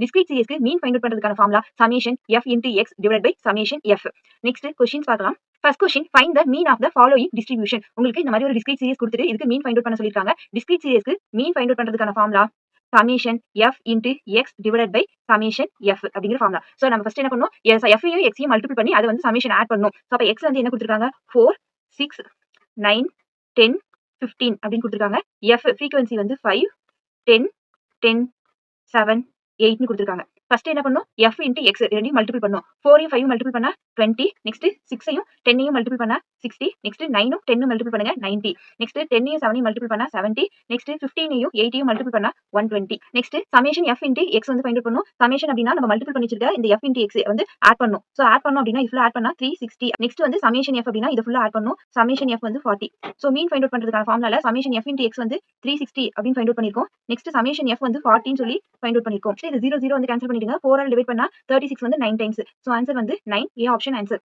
discrete சீரிஸ்க்கு mean find out பண்றதுக்கான formula summation f into x divided by summation f. Next questions பார்க்கலாம். First question find the mean of the following distribution. உங்களுக்கு இந்த மாதிரி ஒரு discrete series கொடுத்துட்டு இதுக்கு மீன் ஃபைண்ட் அவுட் பண்ண சொல்லிருக்காங்க. discrete seriesக்கு மீன் ஃபைண்ட் அவுட் பண்றதுக்கான formula summation f into x divided by summation f அப்படிங்கிற ஃபார்முலா. சோ நம்ம ஃபர்ஸ்ட் என்ன பண்ணனும், f ஐயும் x ஐயும் மல்டிபிள் பண்ணி அதை வந்து summation ஆட் பண்ணனும். சோ அப்ப x வந்து என்ன கொடுத்திருக்காங்க 4 6 9 10 15 அப்படின்னு கொடுத்திருக்காங்க. f frequency வந்து 5 10 10 7 8 னு கொடுத்திருக்காங்க. ஃபர்ஸ்ட் என்ன பண்ணனும், f into x ரெண்டையும் மல்டிபிள் பண்ணனும். 4 ஐயும் 5 ஐயும் மல்டிபிள் பண்ணா 20, நெக்ஸ்ட் 6 ஐயும் 10 ஐயும் மல்டிபிள் பண்ணா 60, நெக்ஸ்ட் 9 உம் 10 உம் மல்டிபிள் பண்ணுங்க 90, நெக்ஸ்ட் 10 ஐயும் 7 ஐயும் மல்டிபிள் பண்ணா 70, நெக்ஸ்ட் 15 ஐயும் 8 ஐயும் மல்டிபிள் பண்ணா 120. Next summation f into x வந்து ஃபைண்ட் அவுட் பண்ணனும். summation அப்படினா நம்ம மல்டிபிள் பண்ணி வச்சிருக்க இந்த f into x வந்து ஆட் பண்ணனும். சோ ஆட் பண்ணோம் அப்படினா இது ஃபுல்லா ஆட் பண்ணா 360. நெக்ஸ்ட் வந்து summation f அப்படினா இது ஃபுல்லா ஆட் பண்ணனும். summation f வந்து 40. சோ மீன் ஃபைண்ட் அவுட் பண்றதுக்கான ஃபார்முலால summation f into x வந்து 360 அப்படினு ஃபைண்ட் அவுட் பண்ணிருக்கோம். நெக்ஸ்ட் summation f வந்து 40 னு சொல்லி ஃபைண்ட் அவுட் பண்ணிருக்கோம். இது 0 0 வந்து கேன்சல் பண்ணிடுங்க. 4 ஆல் டிவைட் பண்ணா 36 வந்து 9 டைம்ஸ். சோ ஆன்சர் வந்து 9. A option answer.